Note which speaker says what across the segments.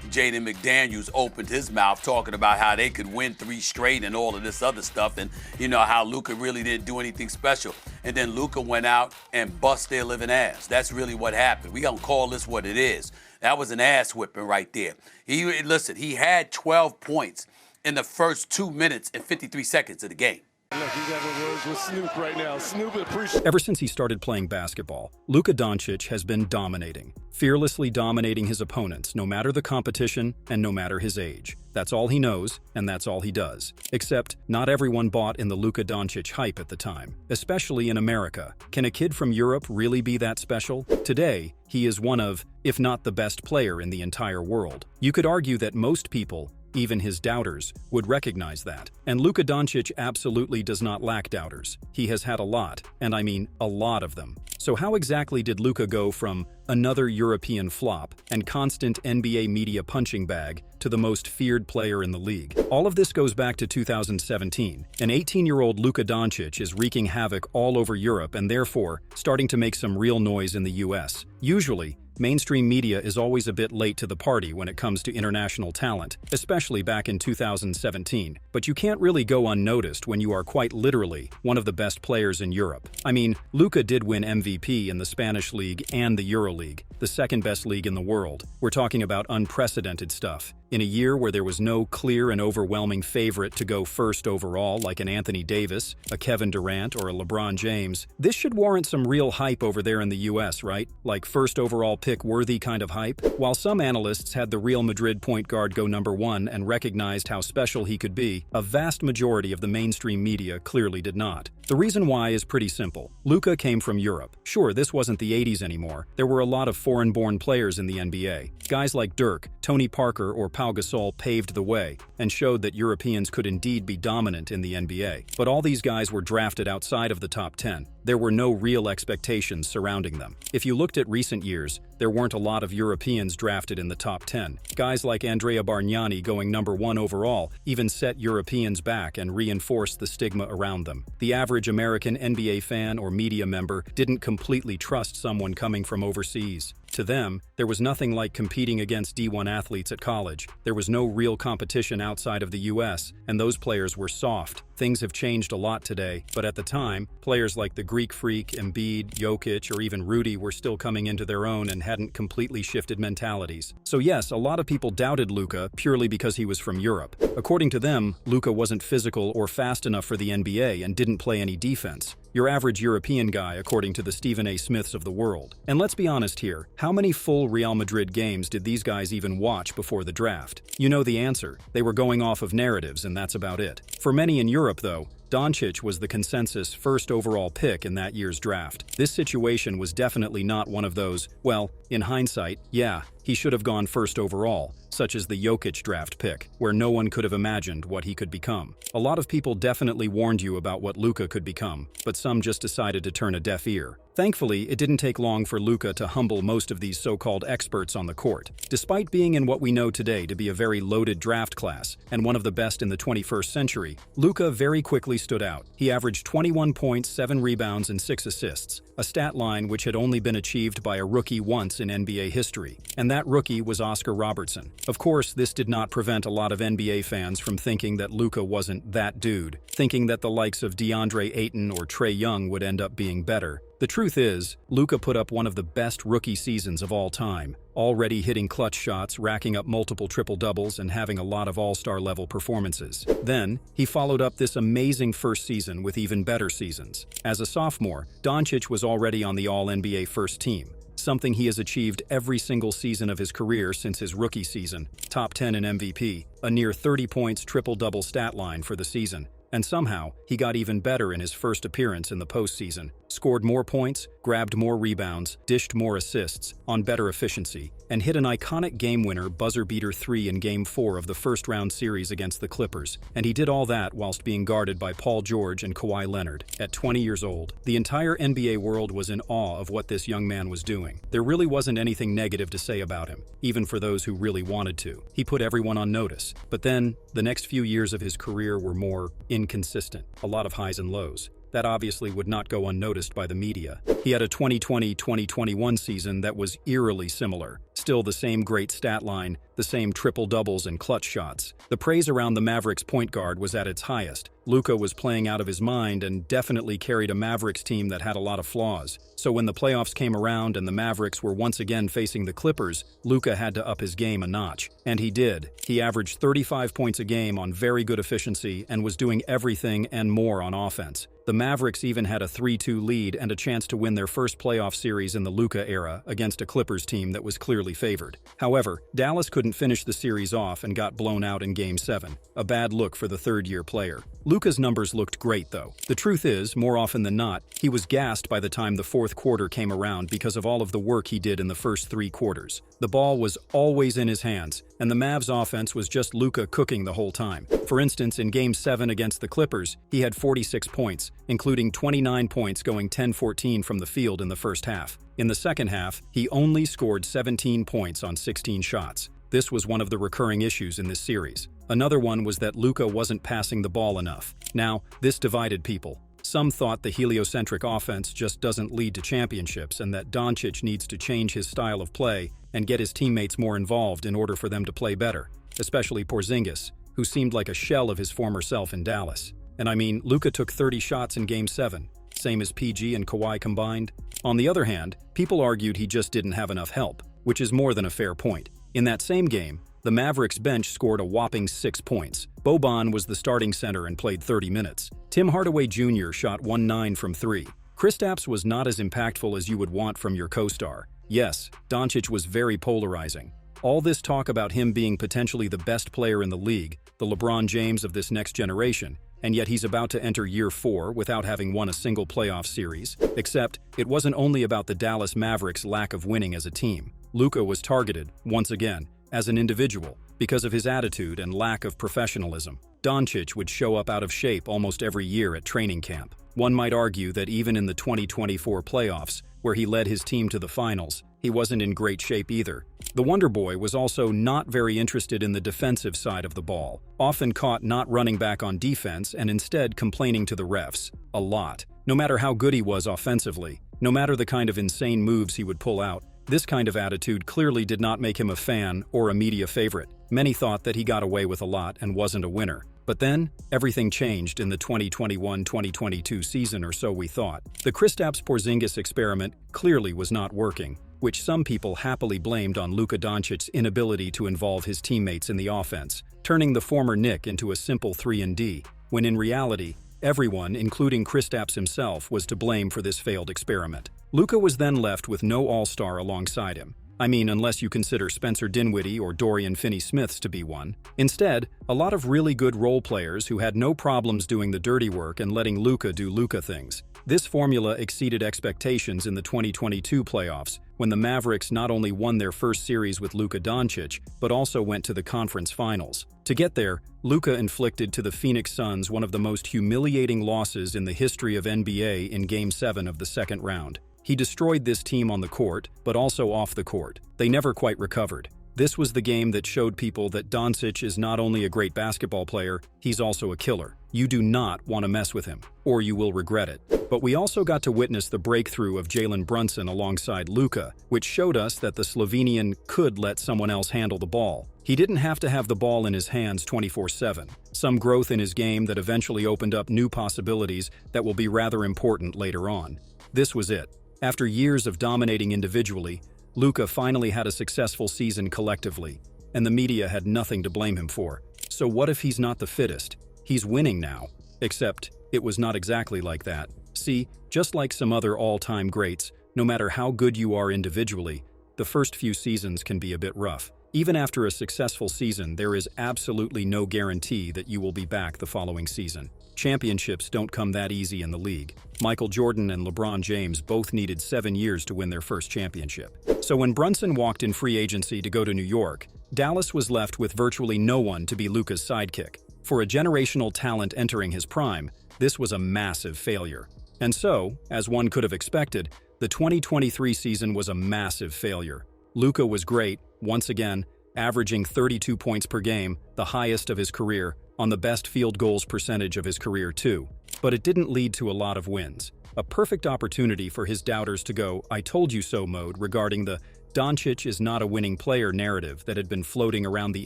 Speaker 1: Jaden McDaniels opened his mouth talking about how they could win 3 straight and all of this other stuff, and how Luka really didn't do anything special. And then Luka went out and bust their living ass. That's really what happened. We gonna call this what it is. That was an ass whipping right there. He had 12 points in the first 2 minutes and 53 seconds of the game.
Speaker 2: Look, he's having words with Snoop right now. Snoop appreciates.
Speaker 3: Ever since he started playing basketball, Luka Doncic has been dominating, fearlessly dominating his opponents, no matter the competition and no matter his age. That's all he knows, and that's all he does. Except, not everyone bought in the Luka Doncic hype at the time, especially in America. Can a kid from Europe really be that special? Today, he is one of, if not the best player in the entire world. You could argue that most people, even his doubters, would recognize that. And Luka Doncic absolutely does not lack doubters. He has had a lot, and I mean a lot of them. So how exactly did Luka go from another European flop and constant NBA media punching bag to the most feared player in the league? All of this goes back to 2017. An 18-year-old Luka Doncic is wreaking havoc all over Europe and therefore starting to make some real noise in the US. Usually, mainstream media is always a bit late to the party when it comes to international talent, especially back in 2017. But you can't really go unnoticed when you are quite literally one of the best players in Europe. I mean, Luka did win MVP in the Spanish League and the EuroLeague, the second best league in the world. We're talking about unprecedented stuff. In a year where there was no clear and overwhelming favorite to go first overall like an Anthony Davis, a Kevin Durant, or a LeBron James, this should warrant some real hype over there in the US, right? Like first overall pick worthy kind of hype? While some analysts had the Real Madrid point guard go #1 and recognized how special he could be, a vast majority of the mainstream media clearly did not. The reason why is pretty simple. Luka came from Europe. Sure, this wasn't the 80s anymore. There were a lot of foreign-born players in the NBA. Guys like Dirk, Tony Parker, or Pau Gasol paved the way and showed that Europeans could indeed be dominant in the NBA. But all these guys were drafted outside of the top 10. There were no real expectations surrounding them. If you looked at recent years, there weren't a lot of Europeans drafted in the top 10. Guys like Andrea Bargnani going #1 overall even set Europeans back and reinforced the stigma around them. The average American NBA fan or media member didn't completely trust someone coming from overseas. To them, there was nothing like competing against D1 athletes at college. There was no real competition outside of the US, and those players were soft. Things have changed a lot today, but at the time, players like the Greek Freak, Embiid, Jokic, or even Rudy were still coming into their own and hadn't completely shifted mentalities. So yes, a lot of people doubted Luka purely because he was from Europe. According to them, Luka wasn't physical or fast enough for the NBA and didn't play any defense. Your average European guy, according to the Stephen A. Smiths of the world. And let's be honest here, how many full Real Madrid games did these guys even watch before the draft? You know the answer. They were going off of narratives, and that's about it. For many in Europe, though, Doncic was the consensus first overall pick in that year's draft. This situation was definitely not one of those, well, in hindsight, yeah, he should have gone first overall, such as the Jokic draft pick, where no one could have imagined what he could become. A lot of people definitely warned you about what Luka could become, but some just decided to turn a deaf ear. Thankfully, it didn't take long for Luka to humble most of these so-called experts on the court. Despite being in what we know today to be a very loaded draft class, and one of the best in the 21st century, Luka very quickly stood out. He averaged 21 points, 7 rebounds, and 6 assists, a stat line which had only been achieved by a rookie once in NBA history. And that rookie was Oscar Robertson. Of course, this did not prevent a lot of NBA fans from thinking that Luka wasn't that dude, thinking that the likes of DeAndre Ayton or Trae Young would end up being better. The truth is, Luka put up one of the best rookie seasons of all time, already hitting clutch shots, racking up multiple triple-doubles, and having a lot of all-star level performances. Then, he followed up this amazing first season with even better seasons. As a sophomore, Doncic was already on the All-NBA first team, something he has achieved every single season of his career since his rookie season, top 10 in MVP, a near 30 points triple-double stat line for the season. And somehow, he got even better in his first appearance in the postseason. Scored more points, grabbed more rebounds, dished more assists, on better efficiency, and hit an iconic game-winner buzzer-beater 3 in Game 4 of the first-round series against the Clippers. And he did all that whilst being guarded by Paul George and Kawhi Leonard. At 20 years old, the entire NBA world was in awe of what this young man was doing. There really wasn't anything negative to say about him, even for those who really wanted to. He put everyone on notice. But then, the next few years of his career were more inconsistent, a lot of highs and lows. That obviously would not go unnoticed by the media. He had a 2020-2021 season that was eerily similar. Still the same great stat line, the same triple-doubles and clutch shots. The praise around the Mavericks point guard was at its highest. Luka was playing out of his mind and definitely carried a Mavericks team that had a lot of flaws. So when the playoffs came around and the Mavericks were once again facing the Clippers, Luka had to up his game a notch. And he did. He averaged 35 points a game on very good efficiency and was doing everything and more on offense. The Mavericks even had a 3-2 lead and a chance to win their first playoff series in the Luka era against a Clippers team that was clearly favored. However, Dallas couldn't finish the series off and got blown out in Game 7. A bad look for the third-year player. Luka's numbers looked great, though. The truth is, more often than not, he was gassed by the time the fourth quarter came around because of all of the work he did in the first 3 quarters. The ball was always in his hands, and the Mavs offense was just Luka cooking the whole time. For instance, in Game 7 against the Clippers, he had 46 points, including 29 points going 10-14 from the field in the first half. In the second half, he only scored 17 points on 16 shots. This was one of the recurring issues in this series. Another one was that Luka wasn't passing the ball enough. Now, this divided people. Some thought the heliocentric offense just doesn't lead to championships and that Doncic needs to change his style of play and get his teammates more involved in order for them to play better, especially Porzingis, who seemed like a shell of his former self in Dallas. And I mean, Luka took 30 shots in Game 7, same as PG and Kawhi combined. On the other hand, people argued he just didn't have enough help, which is more than a fair point. In that same game, the Mavericks bench scored a whopping 6 points. Boban was the starting center and played 30 minutes. Tim Hardaway Jr. shot 1-9 from 3. Kristaps was not as impactful as you would want from your co-star. Yes, Doncic was very polarizing. All this talk about him being potentially the best player in the league, the LeBron James of this next generation, and yet he's about to enter year 4 without having won a single playoff series. Except, it wasn't only about the Dallas Mavericks' lack of winning as a team. Luka was targeted, once again, as an individual, because of his attitude and lack of professionalism. Doncic would show up out of shape almost every year at training camp. One might argue that even in the 2024 playoffs, where he led his team to the finals, he wasn't in great shape either. The Wonder Boy was also not very interested in the defensive side of the ball, often caught not running back on defense and instead complaining to the refs. A lot. No matter how good he was offensively, no matter the kind of insane moves he would pull out, this kind of attitude clearly did not make him a fan or a media favorite. Many thought that he got away with a lot and wasn't a winner. But then, everything changed in the 2021-2022 season, or so we thought. The Kristaps-Porzingis experiment clearly was not working, which some people happily blamed on Luka Doncic's inability to involve his teammates in the offense, turning the former Knick into a simple 3-and-D, when in reality, everyone, including Kristaps himself, was to blame for this failed experiment. Luka was then left with no all-star alongside him. I mean, unless you consider Spencer Dinwiddie or Dorian Finney-Smith to be one. Instead, a lot of really good role players who had no problems doing the dirty work and letting Luka do Luka things. This formula exceeded expectations in the 2022 playoffs, when the Mavericks not only won their first series with Luka Doncic, but also went to the conference finals. To get there, Luka inflicted to the Phoenix Suns one of the most humiliating losses in the history of NBA in Game 7 of the second round. He destroyed this team on the court, but also off the court. They never quite recovered. This was the game that showed people that Doncic is not only a great basketball player, he's also a killer. You do not want to mess with him, or you will regret it. But we also got to witness the breakthrough of Jalen Brunson alongside Luka, which showed us that the Slovenian could let someone else handle the ball. He didn't have to have the ball in his hands 24/7. Some growth in his game that eventually opened up new possibilities that will be rather important later on. This was it. After years of dominating individually, Luka finally had a successful season collectively, and the media had nothing to blame him for. So what if he's not the fittest? He's winning now. Except, it was not exactly like that. See, just like some other all-time greats, no matter how good you are individually, the first few seasons can be a bit rough. Even after a successful season, there is absolutely no guarantee that you will be back the following season. Championships don't come that easy in the league. Michael Jordan and LeBron James both needed 7 years to win their first championship. So when Brunson walked in free agency to go to New York, Dallas was left with virtually no one to be Luka's sidekick. For a generational talent entering his prime, this was a massive failure. And so, as one could have expected, the 2023 season was a massive failure. Luka was great, once again, averaging 32 points per game, the highest of his career, on the best field goals percentage of his career too. But it didn't lead to a lot of wins. A perfect opportunity for his doubters to go "I told you so" mode regarding the Doncic is not a winning player narrative that had been floating around the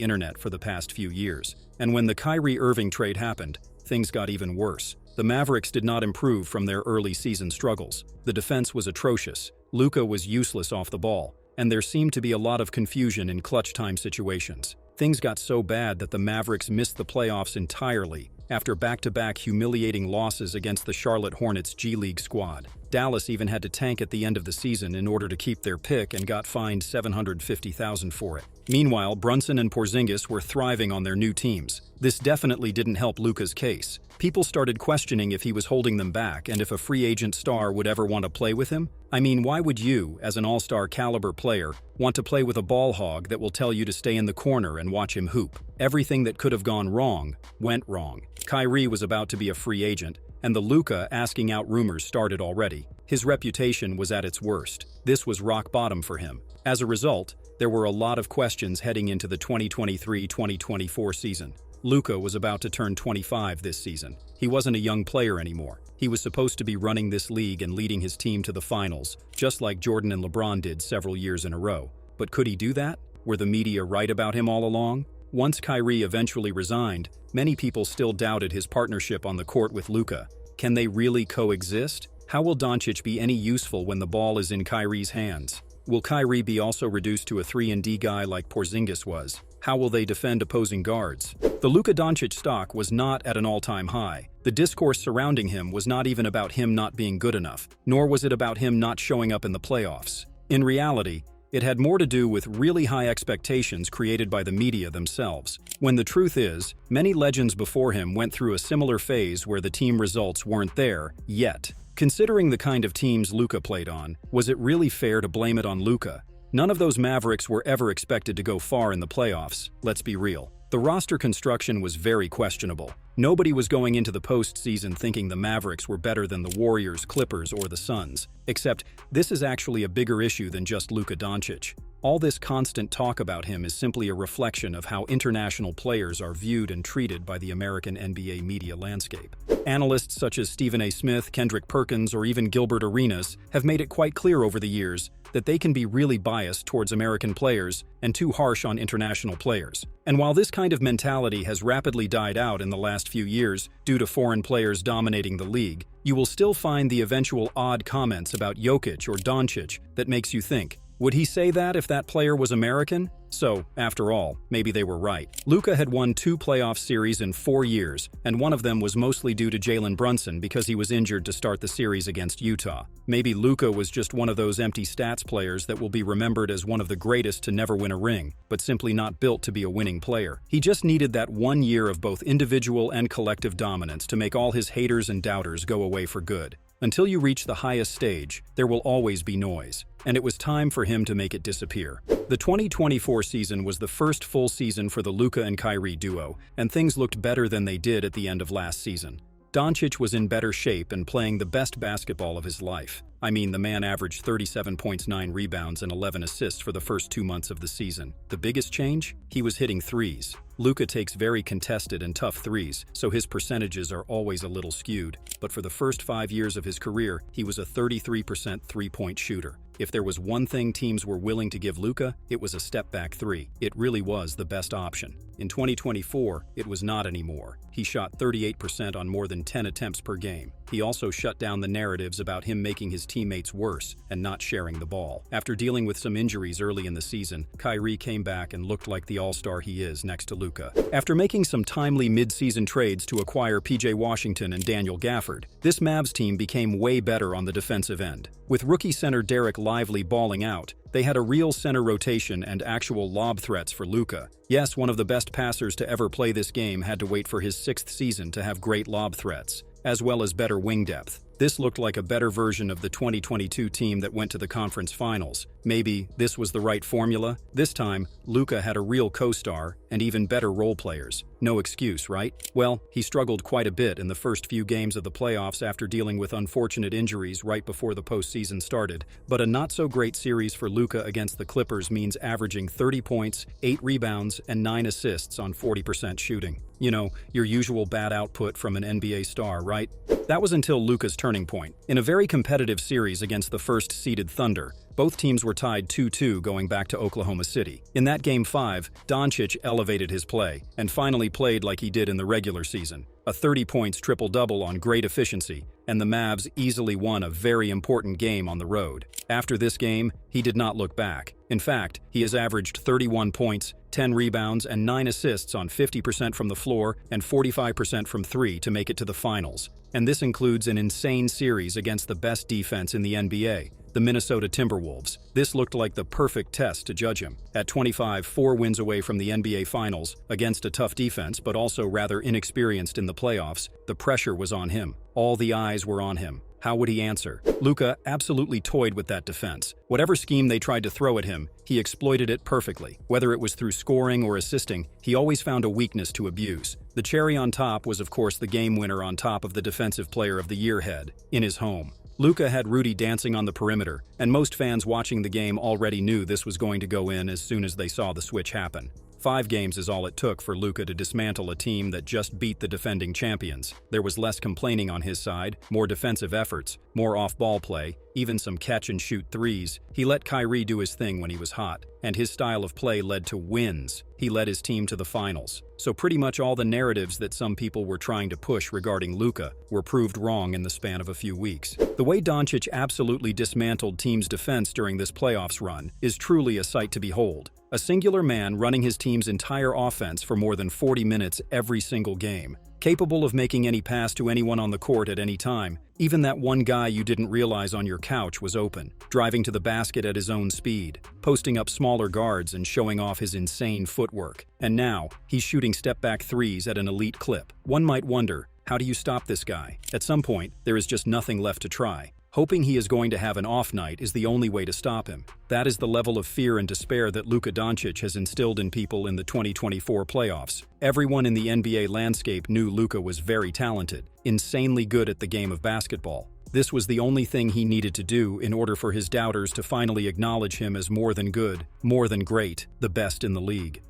Speaker 3: internet for the past few years. And when the Kyrie Irving trade happened, things got even worse. The Mavericks did not improve from their early season struggles. The defense was atrocious, Luka was useless off the ball, and there seemed to be a lot of confusion in clutch time situations. Things got so bad that the Mavericks missed the playoffs entirely after back-to-back humiliating losses against the Charlotte Hornets G League squad. Dallas even had to tank at the end of the season in order to keep their pick and got fined $750,000 for it. Meanwhile, Brunson and Porzingis were thriving on their new teams. This definitely didn't help Luka's case. People started questioning if he was holding them back and if a free agent star would ever want to play with him. I mean, why would you, as an all-star caliber player, want to play with a ball hog that will tell you to stay in the corner and watch him hoop? Everything that could have gone wrong went wrong. Kyrie was about to be a free agent, and the Luka asking out rumors started already. His reputation was at its worst. This was rock bottom for him. As a result, there were a lot of questions heading into the 2023-2024 season. Luka was about to turn 25 this season. He wasn't a young player anymore. He was supposed to be running this league and leading his team to the finals, just like Jordan and LeBron did several years in a row. But could he do that? Were the media right about him all along? Once Kyrie eventually resigned, many people still doubted his partnership on the court with Luka. Can they really coexist? How will Doncic be any useful when the ball is in Kyrie's hands? Will Kyrie be also reduced to a 3-and-D guy like Porzingis was? How will they defend opposing guards? The Luka Doncic stock was not at an all-time high. The discourse surrounding him was not even about him not being good enough, nor was it about him not showing up in the playoffs. In reality, it had more to do with really high expectations created by the media themselves. When the truth is, many legends before him went through a similar phase where the team results weren't there yet. Considering the kind of teams Luka played on, was it really fair to blame it on Luka? None of those Mavericks were ever expected to go far in the playoffs, let's be real. The roster construction was very questionable. Nobody was going into the postseason thinking the Mavericks were better than the Warriors, Clippers, or the Suns. Except, this is actually a bigger issue than just Luka Doncic. All this constant talk about him is simply a reflection of how international players are viewed and treated by the American NBA media landscape. Analysts such as Stephen A. Smith, Kendrick Perkins, or even Gilbert Arenas have made it quite clear over the years that they can be really biased towards American players and too harsh on international players. And while this kind of mentality has rapidly died out in the last few years due to foreign players dominating the league, you will still find the eventual odd comments about Jokic or Doncic that makes you think, would he say that if that player was American? So, after all, maybe they were right. Luka had won 2 playoff series in 4 years, and one of them was mostly due to Jalen Brunson because he was injured to start the series against Utah. Maybe Luka was just one of those empty stats players that will be remembered as one of the greatest to never win a ring, but simply not built to be a winning player. He just needed that 1 year of both individual and collective dominance to make all his haters and doubters go away for good. Until you reach the highest stage, there will always be noise, and it was time for him to make it disappear. The 2024 season was the first full season for the Luka and Kyrie duo, and things looked better than they did at the end of last season. Doncic was in better shape and playing the best basketball of his life. I mean, the man averaged 37 points, 9 rebounds, and 11 assists for the first 2 months of the season. The biggest change? He was hitting threes. Luka takes very contested and tough threes, so his percentages are always a little skewed. But for the first 5 years of his career, he was a 33% three-point shooter. If there was one thing teams were willing to give Luka, it was a step-back three. It really was the best option. In 2024, it was not anymore. He shot 38% on more than 10 attempts per game. He also shut down the narratives about him making his teammates worse and not sharing the ball. After dealing with some injuries early in the season, Kyrie came back and looked like the all-star he is next to Luka. After making some timely mid-season trades to acquire PJ Washington and Daniel Gafford, this Mavs team became way better on the defensive end. With rookie center Derek Lively balling out, they had a real center rotation and actual lob threats for Luka. Yes, one of the best passers to ever play this game had to wait for his 6th season to have great lob threats, as well as better wing depth. This looked like a better version of the 2022 team that went to the conference finals. Maybe this was the right formula? This time, Luka had a real co-star and even better role players. No excuse, right? Well, he struggled quite a bit in the first few games of the playoffs after dealing with unfortunate injuries right before the postseason started. But a not-so-great series for Luka against the Clippers means averaging 30 points, 8 rebounds, and 9 assists on 40% shooting. You know, your usual bad output from an NBA star, right? That was until Luka's turning point. In a very competitive series against the first-seeded Thunder, Both teams were tied 2-2 going back to Oklahoma City. In that Game 5, Doncic elevated his play and finally played like he did in the regular season. A 30 points triple-double on great efficiency, and the Mavs easily won a very important game on the road. After this game, he did not look back. In fact, he has averaged 31 points, 10 rebounds, and 9 assists on 50% from the floor and 45% from 3 to make it to the finals. And this includes an insane series against the best defense in the NBA, the Minnesota Timberwolves. This looked like the perfect test to judge him. At 25, 4 wins away from the NBA Finals, against a tough defense but also rather inexperienced in the playoffs, the pressure was on him. All the eyes were on him. How would he answer? Luka absolutely toyed with that defense. Whatever scheme they tried to throw at him, he exploited it perfectly. Whether it was through scoring or assisting, he always found a weakness to abuse. The cherry on top was, of course, the game winner on top of the Defensive Player of the Year head, in his home. Luka had Rudy dancing on the perimeter, and most fans watching the game already knew this was going to go in as soon as they saw the switch happen. 5 games is all it took for Luka to dismantle a team that just beat the defending champions. There was less complaining on his side, more defensive efforts, more off-ball play, even some catch-and-shoot threes. He let Kyrie do his thing when he was hot, and his style of play led to wins. He led his team to the finals. So pretty much all the narratives that some people were trying to push regarding Luka were proved wrong in the span of a few weeks. The way Doncic absolutely dismantled teams' defense during this playoffs run is truly a sight to behold. A singular man running his team's entire offense for more than 40 minutes every single game, capable of making any pass to anyone on the court at any time. Even that one guy you didn't realize on your couch was open, driving to the basket at his own speed, posting up smaller guards and showing off his insane footwork. And now, he's shooting step-back threes at an elite clip. One might wonder, how do you stop this guy? At some point, there is just nothing left to try. Hoping he is going to have an off night is the only way to stop him. That is the level of fear and despair that Luka Doncic has instilled in people in the 2024 playoffs. Everyone in the NBA landscape knew Luka was very talented, insanely good at the game of basketball. This was the only thing he needed to do in order for his doubters to finally acknowledge him as more than good, more than great, the best in the league.